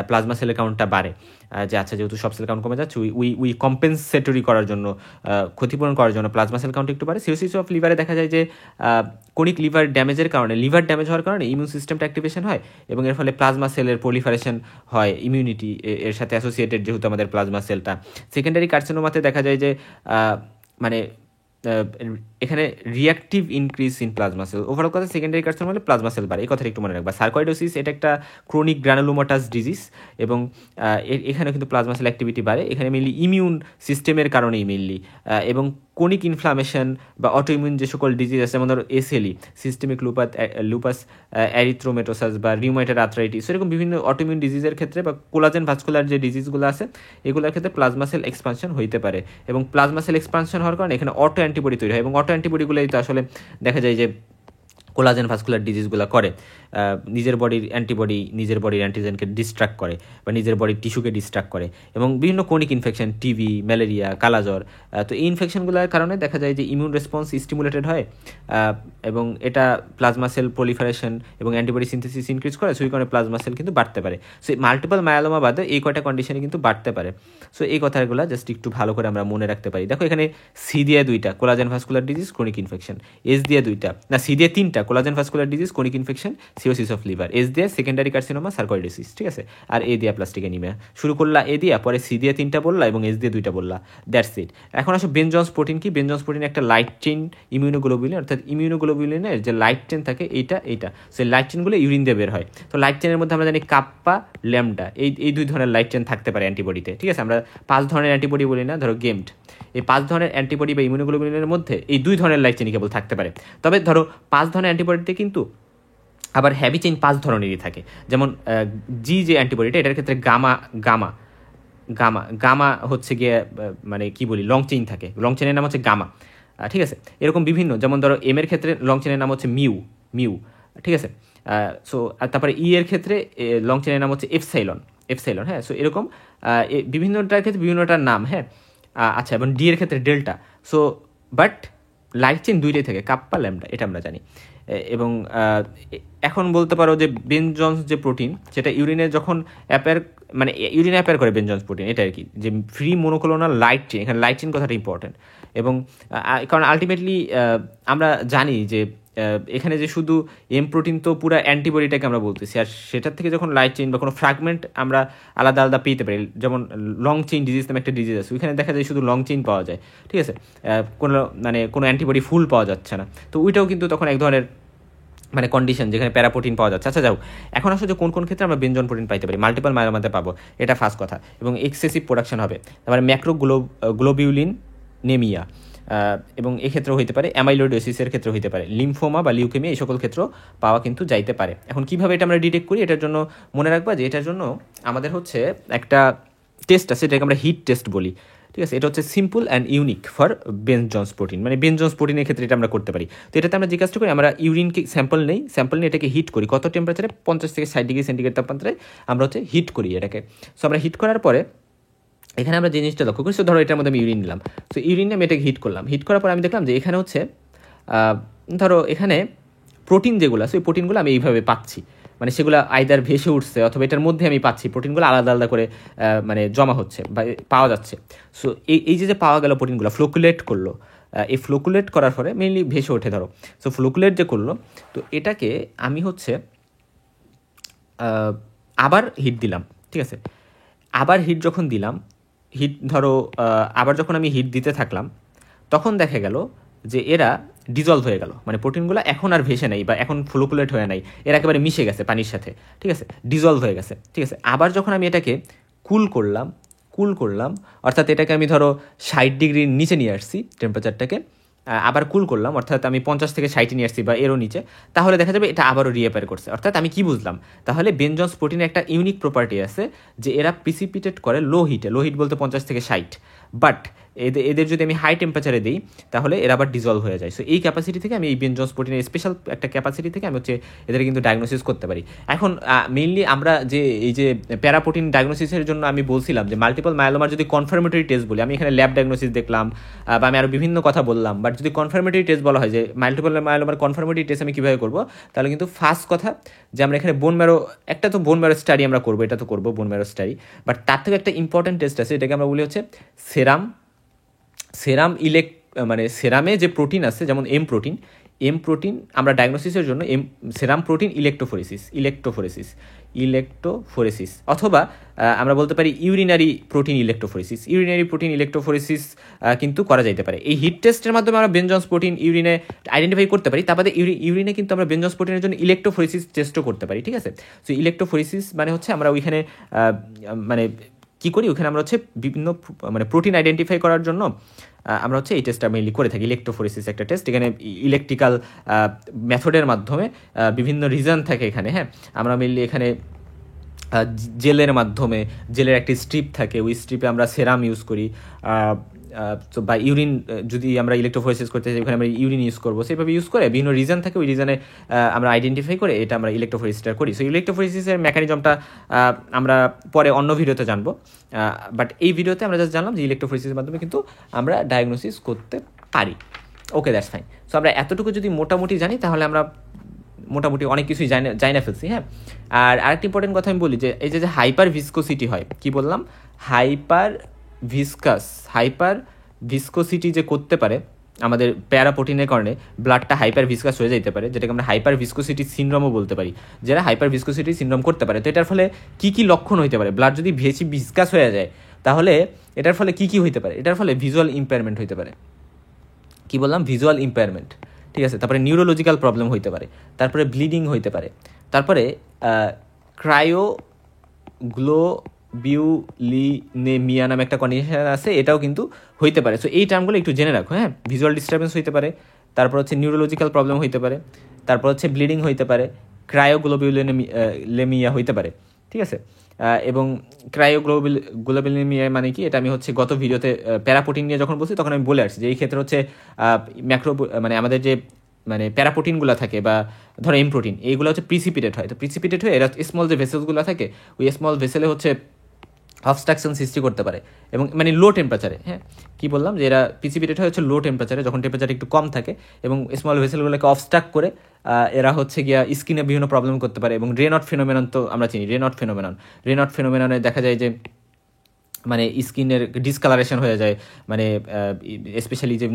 প্লাজমা সেলের কাউন্টটা বাড়ে, যে আচ্ছা যেহেতু সব সেল কাউন্ট কমে যাচ্ছে, উই কম্পেনসেটরি করার জন্য, ক্ষতিপূরণ করার জন্য প্লাজমা সেল কাউন্ট একটু বাড়ে। সিরোসিস অফ লিভারে দেখা যায় যে কোনিক লিভার ড্যামেজের কারণে, লিভার ড্যামেজ হওয়ার কারণে ইমিউন সিস্টেমটা অ্যাক্টিভেশন হয়, এবং এর ফলে প্লাজমা সেলের প্রলিফারেশন হয়, ইমিউনিটি এর সাথে অ্যাসোসিয়েটেড যেহেতু আমাদের প্লাজমা সেলটা। সেকেন্ডারি কার্সিনোমাতে দেখা যায় যে মানে এখানে reactive increase in plasma sell. Overall কথা সেকেন্ডারি কার্সিনোমা হলে প্লাজমা সেল বাড়ে, এই কথাটা একটু মনে রাখবা। সার্কোইডোসিস এটা একটা ক্রনিক গ্রানুলোমাটাস ডিজিজ, এবং এখানে কিন্তু প্লাজমা সেল অ্যাক্টিভিটি বাড়ে, এখানে মেনলি ইমিউন সিস্টেমের কারণেই মেনলি, এবং কোনিক ইনফ্লামেশন বা অটোইমিউন যে সকল ডিজিজ আছে, যেমন ধরো এসএলই, সিস্টেমিক লুপাস অ্যারিথ্রোমেটোসাস বা রিউমাটয়েড আর্থ্রাইটিস, এরকম বিভিন্ন অটোইমিউন ডিজিজের ক্ষেত্রে, বা কোলাজেন ভাস্কুলার যে ডিজিজগুলো আছে এগুলোর ক্ষেত্রে প্লাজমা সেল এক্সপানশন হইতে পারে, এবং প্লাজমা সেল এক্সপানশন হওয়ার কারণে এখানে অটো অ্যান্টিবডি তৈরি হয়, এবং অটো অ্যান্টিবডিগুলোই তো আসলে দেখা যায় যে কোলাজেন ভাস্কুলার ডিজিজগুলো করে, নিজের বডির অ্যান্টিবডি নিজের বডির অ্যান্টিজেনকে ডিস্ট্রাক্ট করে, বা নিজের বডির টিস্যুকে ডিস্ট্রাক্ট করে, এবং বিভিন্ন কোনিক ইনফেকশন, টিবি, ম্যালেরিয়া, কালাজ্বর, তো এই ইনফেকশনগুলোর কারণে দেখা যায় যে ইমিউন রেসপন্স স্টিমুলেটেড হয়, এবং এটা প্লাজমা সেল প্রলিফারেশন এবং অ্যান্টিবডি সিনথেসিস ইনক্রিজ করে, সেই কারণে প্লাজমা সেল কিন্তু বাড়তে পারে। সো মাল্টিপল মায়োলোমা বাদে এই কয়টা কন্ডিশনে কিন্তু বাড়তে পারে। সো এই কথাগুলো জাস্ট একটু ভালো করে আমরা মনে রাখতে পারি। দেখো এখানে সি দিয়ে 2টা, collagen vascular disease, chronic infection, S দিয়ে 2টা, না সি দিয়ে 3টা, collagen vascular disease, chronic infection, cirrhosis of liver, S দিয়ে সেকেন্ডারি কার্সিনোমা, সার্কোইডোসিস, ঠিক আছে, আর এ দিয়ে প্লাস্টিক অ্যানিমিয়া। শুরু করলা এ দিয়া, পরে সি দিয়ে 3টা বললা, এবং এস দিয়ে 2টা বললা, দ্যাটস ইট। এখন আসো বেন জন্স প্রোটিন কি। বেন জন্স প্রোটিন একটা লাইট চেইন ইমিউনোগ্লোবুলিন, অর্থাৎ ইমিউনোগ্লোবুলিনের যে লাইট চেন থাকে এইটা, সেই লাইট চেনগুলো ইউরিন দিয়ে বের হয়। তো লাইট চেনের মধ্যে আমরা জানি কাপ্পা, ল্যামডা, এই 2 ধরনের লাইট চেন থাকতে পারে অ্যান্টিবডিতে, ঠিক আছে। আমরা 5 ধরনের অ্যান্টিবডি বলি না, ধরো গেমড, এই 5 ধরনের অ্যান্টিবডি বা ইমিউনোগ্লোবুলিনের মধ্যে এই 2 ধরনের লাইট চেনই কেবল থাকতে পারে। তবে ধরো 5 ধরনের অ্যান্টিবডিতে কিন্তু আবার হ্যাভি চেইন 5 ধরনেরই থাকে, যেমন জি যে অ্যান্টিবডিটা, এটার ক্ষেত্রে গামা হচ্ছে গিয়ে মানে কি বলি, লং চেইন থাকে, লং চেনের নাম হচ্ছে গামা, ঠিক আছে। এরকম বিভিন্ন, যেমন ধরো এম এর ক্ষেত্রে লং চেনের নাম হচ্ছে মিউ, ঠিক আছে। সো তারপরে ই এর ক্ষেত্রে লং চেনের নাম হচ্ছে এফসাইলন, হ্যাঁ। সো এরকম বিভিন্নটার ক্ষেত্রে বিভিন্নটার নাম, হ্যাঁ। আচ্ছা, এবং ডি এর ক্ষেত্রে delta. So but light chain 2টাই থাকে, কাপ্পা, ল্যামডা, এটা আমরা জানি। এবং এখন বলতে পারো যে বেন জন্স যে প্রোটিন, সেটা ইউরিনে যখন মানে ইউরিনে অ্যাপেয়ার করে বেন জন্স প্রোটিন, এটা আর কি, যে ফ্রি মোনোক্লোনাল লাইট চেইন, এখানে লাইট চেইন কথাটা ইম্পর্টেন্ট। এবং কারণ আলটিমেটলি আমরা জানি যে এখানে যে শুধু এম প্রোটিন তো পুরো অ্যান্টিবডিটাকে আমরা বলতেছি, আর সেটার থেকে যখন লাইট চেইন বা কোনো ফ্র্যাগমেন্ট আমরা আলাদা পেতে পারি, যেমন লং চেইন ডিজিজ নামে একটা ডিজিজ আছে, ওইখানে দেখা যায় শুধু লং চেইন পাওয়া যায়, ঠিক আছে, কোনো অ্যান্টিবডি ফুল পাওয়া যাচ্ছে না। তো ওইটাও কিন্তু তখন এক ধরনের মানে কন্ডিশন যেখানে প্যারাপ্রোটিন পাওয়া যাচ্ছে। আচ্ছা যাও, এখন আসলে যে কোন ক্ষেত্রে আমরা বেনজন প্রোটিন পাইতে পারি, মাল্টিপল মায়োলোমাতে পাবো, এটা ফার্স্ট কথা, এবং এক্সেসিভ প্রোডাকশন হবে। তারপরে গ্লোবিউলিন নেমিয়া, এবং এক্ষেত্রেও হইতে পারে, অ্যামাইলোইডোসিসের ক্ষেত্রে হইতে পারে, লিম্ফোমা বা লিউকেমিয়া, এই সকল ক্ষেত্র পাওয়া কিন্তু যাইতে পারে। এখন কিভাবে এটা আমরা ডিটেক্ট করি, এটার জন্য মনে রাখবা যে এটার জন্য আমাদের হচ্ছে একটা টেস্ট আছে, এটাকে আমরা হিট টেস্ট বলি, ঠিক আছে। এটা হচ্ছে simple and unique for Bence Jones protein, মানে বেন জন্স প্রোটিনের ক্ষেত্রে এটা আমরা করতে পারি। তো এটাতে আমরা যে কাজটা করি, আমরা ইউরিনকে স্যাম্পল নিয়ে এটাকে হিট করি, কত টেম্পারেচারে, 50 থেকে 60 ডিগ্রি সেন্টিগ্রেড তাপমাত্রায় আমরা হচ্ছে হিট করি এটাকে। সো আমরা হিট করার পরে এখানে আমরা যে জিনিসটা লক্ষ্য করি, সো ধরো এটার মধ্যে আমি ইউরিন নিলাম, সো ইউরিনে আমি এটাকে হিট করলাম, হিট করার পর আমি দেখলাম যে এখানে হচ্ছে ধরো এখানে প্রোটিন যেগুলো আছে ওই প্রোটিনগুলো আমি এইভাবে পাচ্ছি, মানে সেগুলো আইদার ভেসে উঠছে অথবা এটার মধ্যে আমি পাচ্ছি, প্রোটিনগুলো আলাদা আলাদা করে মানে জমা হচ্ছে বা পাওয়া যাচ্ছে। সো এই যে পাওয়া গেল প্রোটিনগুলো ফ্লোকুলেট করলো, এই ফ্লোকুলেট করার পরে মেইনলি ভেসে ওঠে ধরো। সো ফ্লোকুলেট যে করলো, তো এটাকে আমি হচ্ছে আবার হিট দিলাম, ঠিক আছে। আবার হিট যখন দিলাম, হিট ধরো আবার যখন আমি হিট দিতে থাকলাম, তখন দেখা গেল যে এরা ডিজলভ হয়ে গেল, মানে প্রোটিনগুলো এখন আর ভেসে নেই বা এখন ফ্লোকুলেট হয়ে নাই, এরা একেবারে মিশে গেছে পানির সাথে, ঠিক আছে, ডিজলভ হয়ে গেছে, ঠিক আছে। আবার যখন আমি এটাকে কুল করলাম, অর্থাৎ এটাকে আমি ধরো 60 ডিগ্রির নিচে নিয়ে আসছি টেম্পারেচারটাকে, আবার কুল করলাম, অর্থাৎ আমি 50 থেকে 60 নিয়ে আসছি বা এরও নিচে, তাহলে দেখা যাবে এটা আবারও রিঅ্যাপিয়ার করছে। অর্থাৎ আমি কি বুঝলাম, তাহলে বেন জন্স প্রোটিনের একটা ইউনিক প্রপার্টি আছে যে এরা প্রিসিপিটেট করে লো হিটে, লো হিট বলতে 50 থেকে 60, বাট এদের যদি আমি হাই টেম্পারেচারে দিই তাহলে এরা আবার ডিজলভ হয়ে যায়। সো এই ক্যাপাসিটি থেকে আমি এই বেন জন্স প্রোটিনের স্পেশাল একটা ক্যাপাসিটি থেকে আমি হচ্ছে এদের কিন্তু ডায়াগনোসিস করতে পারি। এখন মেইনলি আমরা যে এই যে প্যারাপ্রোটিন ডায়াগনোসিসের জন্য আমি বলছিলাম যে মাল্টিপল মায়োলোমার যদি কনফার্মেটরি টেস্ট বলি, আমি এখানে ল্যাব ডায়াগনোসিস দেখলাম বা আমি আরও বিভিন্ন কথা বললাম, বাট যদি কনফার্মেটরি টেস্ট বলা হয় যে মাল্টিপল মায়োলোমার কনফার্মেটরি টেস্ট আমি কীভাবে করবো, তাহলে কিন্তু ফার্স্ট কথা যে আমরা এখানে বোন ম্যারো, একটা তো বোন ম্যারো স্টাডি আমরা করবো, এটা তো করবো বোন ম্যারো স্টাডি, বাট তার থেকে একটা ইম্পর্টেন্ট টেস্ট আছে, এটাকে আমরা বলি হচ্ছে মানে সেরামে যে প্রোটিন আছে, যেমন এম প্রোটিন আমরা ডায়াগনোসিসের জন্য সেরাম প্রোটিন ইলেক্ট্রোফোরেসিস অথবা আমরা বলতে পারি ইউরিনারি প্রোটিন ইলেক্ট্রোফোরেসিস কিন্তু করা যাইতে পারে। এই হিট টেস্টের মাধ্যমে আমরা বেন জন্স প্রোটিন ইউরিনে আইডেন্টিফাই করতে পারি, তারপরে ইউরিনে কিন্তু আমরা বেন জন্স প্রোটিনের জন্য ইলেক্ট্রোফোরেসিস টেস্টও করতে পারি, ঠিক আছে। সো ইলেক্ট্রোফোরেসিস মানে হচ্ছে আমরা ওইখানে মানে কী করি, ওখানে আমরা হচ্ছে বিভিন্ন মানে প্রোটিন আইডেন্টিফাই করার জন্য আমরা হচ্ছে এই টেস্টটা মেইনলি করে থাকি। ইলেক্ট্রোফোরেসিস একটা টেস্ট, এখানে ইলেকট্রিক্যাল মেথডের মাধ্যমে বিভিন্ন রিজন থাকে এখানে, হ্যাঁ, আমরা মেইনলি এখানে জেলের মাধ্যমে, জেলের একটি স্ট্রিপ থাকে, ওই স্ট্রিপে আমরা সেরাম ইউজ করি, তো বা ইউরিন যদি আমরা ইলেক্ট্রোফোরেসিস করতে চাই ওখানে আমরা ইউরিন ইউজ করবো, সেইভাবে ইউজ করে বিভিন্ন রিজন থাকে, ওই রিজনে আমরা আইডেন্টিফাই করে এটা আমরা ইলেক্ট্রোফোরেসিসটা করি। সো ইলেক্ট্রোফোরেসিসের মেকানিজমটা আমরা পরে অন্য ভিডিওতে জানবো, বাট এই ভিডিওতে আমরা জাস্ট জানলাম যে ইলেক্ট্রোফোরেসিসের মাধ্যমে কিন্তু আমরা ডায়াগনোসিস করতে পারি। ওকে, দ্যাটস ফাইন। সো আমরা এতটুকু যদি মোটামুটি জানি তাহলে আমরা মোটামুটি অনেক কিছুই জানি না ফেলছি, হ্যাঁ। আর আরেকটি ইম্পর্টেন্ট কথা আমি বলি যে এই যে হাইপার ভিসকোসিটি হয়, কি বললাম, হাইপার ভিসকোসিটি যে করতে পারে আমাদের প্যারাপ্রোটিনের কারণে ব্লাডটা হাইপার ভিসকাস হয়ে যেতে পারে, যেটাকে আমরা হাইপার ভিসকোসিটি সিনড্রোমও বলতে পারি, যারা হাইপার ভিসকোসিটি সিনড্রোম করতে পারে। তো এটার ফলে কী লক্ষণ হতে পারে, ব্লাড যদি বেশি ভিসকাস হয়ে যায় তাহলে এটার ফলে কী হতে পারে, এটার ফলে ভিজুয়াল ইম্পেয়ারমেন্ট হতে পারে, কি বললাম, ভিজুয়াল ইম্পেয়ারমেন্ট, ঠিক আছে। তারপরে নিউরোলজিক্যাল প্রবলেম হইতে পারে, তারপরে ব্লিডিং হইতে পারে, তারপরে ক্রায়োগ্লোবিউলিনেমিয়া নামে একটা কন্ডিশন আছে, এটাও কিন্তু হইতে পারে। সো এই টার্মগুলো একটু জেনে রাখো, হ্যাঁ। ভিজুয়াল ডিস্টারবেন্স হইতে পারে, তারপর হচ্ছে নিউরোলজিক্যাল প্রবলেম হইতে পারে, তারপর হচ্ছে ব্লিডিং হইতে পারে, ক্রায়োগ্লোবিউলিনেমিয়া হইতে পারে, ঠিক আছে। এবং ক্রায়োগ্লোবিউলিনেমিয়া মানে কি, এটা আমি হচ্ছে গত ভিডিওতে প্যারাপ্রোটিন নিয়ে যখন বলছি তখন আমি বলে আসছি যে এই ক্ষেত্রে হচ্ছে মানে আমাদের যে মানে প্যারাপ্রোটিনগুলো থাকে বা ধরো এম প্রোটিন, এইগুলো হচ্ছে প্রিসিপিটেট হয়, তো প্রিসিপিটেট হয়ে এরা স্মল যে ভেসেলসগুলো থাকে ওই স্মল ভেসেলে হচ্ছে অবস্ট্রাকশন সৃষ্টি করতে পারে, এবং মানে লো টেম্পারেচারে, হ্যাঁ, কি বললাম যে এরা প্রিসিপিটেট হচ্ছে লো টেম্পারেচারে, যখন টেম্পারেচার একটু কম থাকে এবং স্মল ভেসেলগুলোকে অবস্ট্রাক্ট করে এরা হচ্ছে গিয়া স্কিনে বিভিন্ন প্রবলেম করতে পারে। এবং রেনট ফেনোমেনন তো আমরা চিনি, রেনট ফেনোমেননে দেখা যায় যে মানে স্কিনের ডিসকালারেশন হয়ে যায়, মানে স্পেশালি যে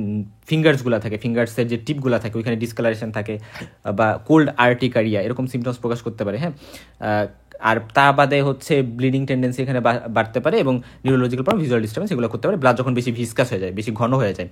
ফিঙ্গার্সগুলো থাকে, ফিঙ্গার্সের যে টিপগুলো থাকে ওইখানে ডিসকালারেশন থাকে, বা কোল্ড আর্টিকারিয়া এরকম সিমটমস প্রকাশ করতে পারে, হ্যাঁ। আর তা বাদে হচ্ছে ব্লিডিং টেন্ডেন্সি এখানে বাড়তে পারে, এবং নিউরোলজিক্যাল প্রবলেম, ভিজুয়াল ডিস্টার্বেন্স এগুলো করতে পারে, ব্লাড যখন বেশি ভিসকাস হয়ে যায়, বেশি ঘন হয়ে যায়।